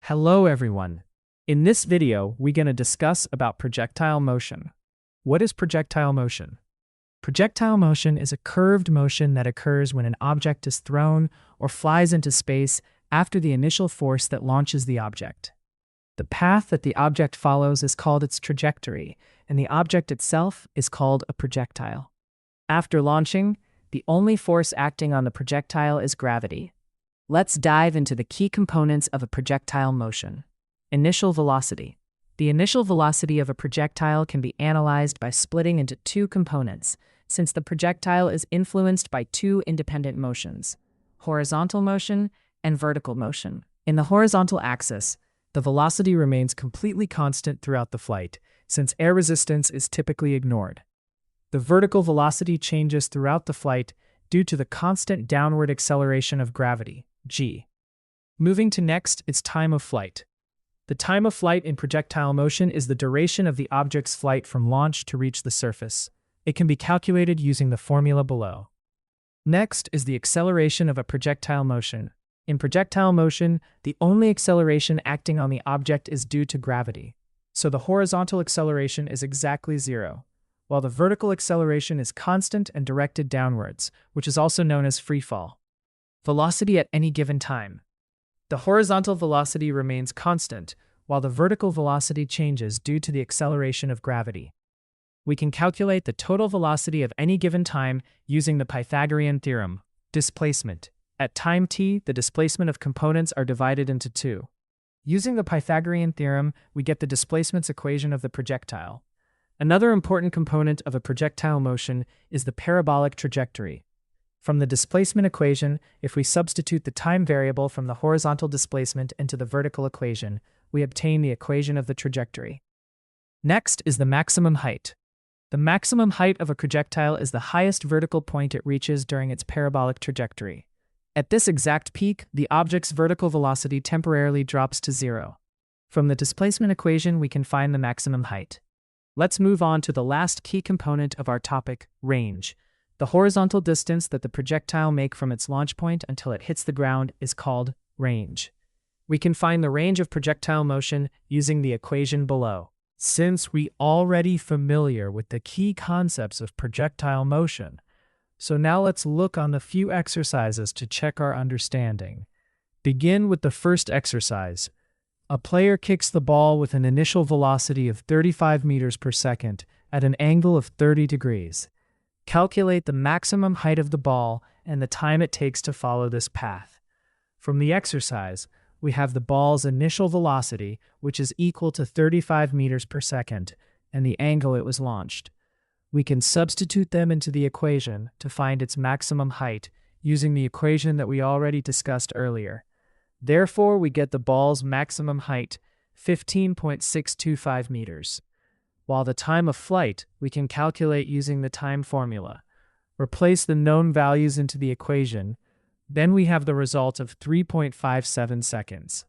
Hello everyone. In this video, we're going to discuss about projectile motion. What is projectile motion? Projectile motion is a curved motion that occurs when an object is thrown or flies into space after the initial force that launches the object. The path that the object follows is called its trajectory, and the object itself is called a projectile. After launching, the only force acting on the projectile is gravity. Let's dive into the key components of a projectile motion. Initial velocity. The initial velocity of a projectile can be analyzed by splitting into two components, since the projectile is influenced by two independent motions: horizontal motion and vertical motion. In the horizontal axis, the velocity remains completely constant throughout the flight, since air resistance is typically ignored. The vertical velocity changes throughout the flight due to the constant downward acceleration of gravity, g. Moving to next is time of flight. The time of flight in projectile motion is the duration of the object's flight from launch to reach the surface. It can be calculated using the formula below. Next is the acceleration of a projectile motion. In projectile motion, the only acceleration acting on the object is due to gravity. So the horizontal acceleration is exactly zero, while the vertical acceleration is constant and directed downwards, which is also known as free fall. Velocity at any given time. The horizontal velocity remains constant, while the vertical velocity changes due to the acceleration of gravity. We can calculate the total velocity of any given time using the Pythagorean theorem. Displacement. At time t, the displacement of components are divided into two. Using the Pythagorean theorem, we get the displacements equation of the projectile. Another important component of a projectile motion is the parabolic trajectory. From the displacement equation, if we substitute the time variable from the horizontal displacement into the vertical equation, we obtain the equation of the trajectory. Next is the maximum height. The maximum height of a projectile is the highest vertical point it reaches during its parabolic trajectory. At this exact peak, the object's vertical velocity temporarily drops to zero. From the displacement equation, we can find the maximum height. Let's move on to the last key component of our topic, range. The horizontal distance that the projectile makes from its launch point until it hits the ground is called range. We can find the range of projectile motion using the equation below. Since we're already familiar with the key concepts of projectile motion, so now let's look on the few exercises to check our understanding. Begin with the first exercise. A player kicks the ball with an initial velocity of 35 meters per second at an angle of 30 degrees. Calculate the maximum height of the ball and the time it takes to follow this path. From the exercise, we have the ball's initial velocity, which is equal to 35 meters per second, and the angle it was launched. We can substitute them into the equation to find its maximum height using the equation that we already discussed earlier. Therefore, we get the ball's maximum height, 15.625 meters. While the time of flight, we can calculate using the time formula. Replace the known values into the equation, then we have the result of 3.57 seconds.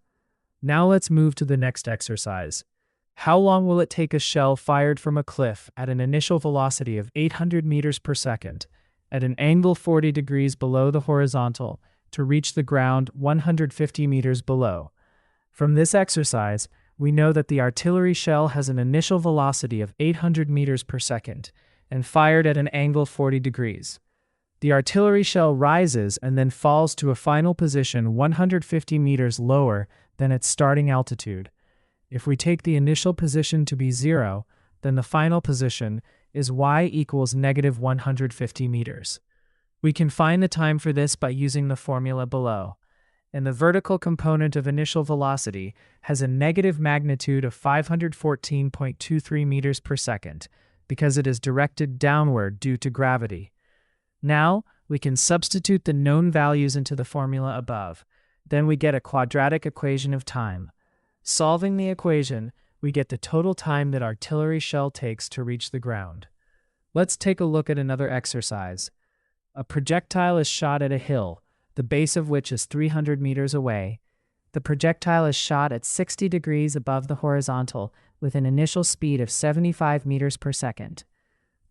Now let's move to the next exercise. How long will it take a shell fired from a cliff at an initial velocity of 800 meters per second, at an angle 40 degrees below the horizontal, to reach the ground 150 meters below? From this exercise, we know that the artillery shell has an initial velocity of 800 meters per second and fired at an angle 40 degrees. The artillery shell rises and then falls to a final position 150 meters lower than its starting altitude. If we take the initial position to be 0, then the final position is y equals negative 150 meters. We can find the time for this by using the formula below. And the vertical component of initial velocity has a negative magnitude of 514.23 meters per second because it is directed downward due to gravity. Now, we can substitute the known values into the formula above. Then we get a quadratic equation of time. Solving the equation, we get the total time that artillery shell takes to reach the ground. Let's take a look at another exercise. A projectile is shot at a hill, the base of which is 300 meters away. The projectile is shot at 60 degrees above the horizontal with an initial speed of 75 meters per second.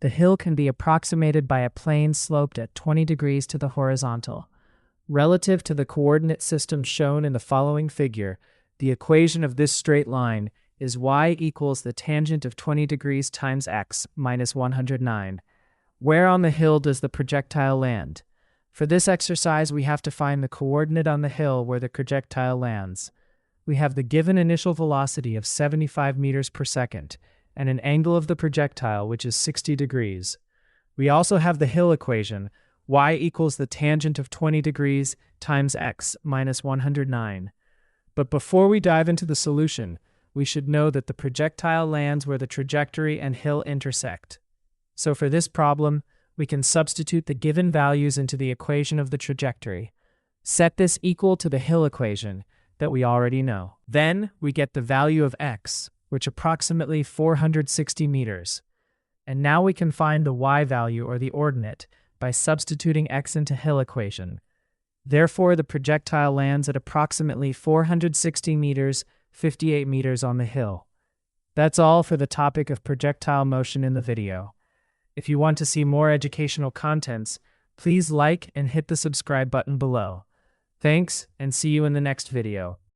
The hill can be approximated by a plane sloped at 20 degrees to the horizontal. Relative to the coordinate system shown in the following figure, The equation of this straight line is y equals the tangent of 20 degrees times x minus 109. Where on the hill does the projectile land? For this exercise, we have to find the coordinate on the hill where the projectile lands. We have the given initial velocity of 75 meters per second and an angle of the projectile which is 60 degrees. We also have the hill equation, y equals the tangent of 20 degrees times x minus 109. But before we dive into the solution, we should know that the projectile lands where the trajectory and hill intersect. So for this problem, we can substitute the given values into the equation of the trajectory. Set this equal to the hill equation that we already know. Then we get the value of x, which approximately 460 meters. And now we can find the y value or the ordinate by substituting x into hill equation. Therefore, the projectile lands at approximately 460 meters, 58 meters on the hill. That's all for the topic of projectile motion in the video. If you want to see more educational contents, please like and hit the subscribe button below. Thanks, and see you in the next video.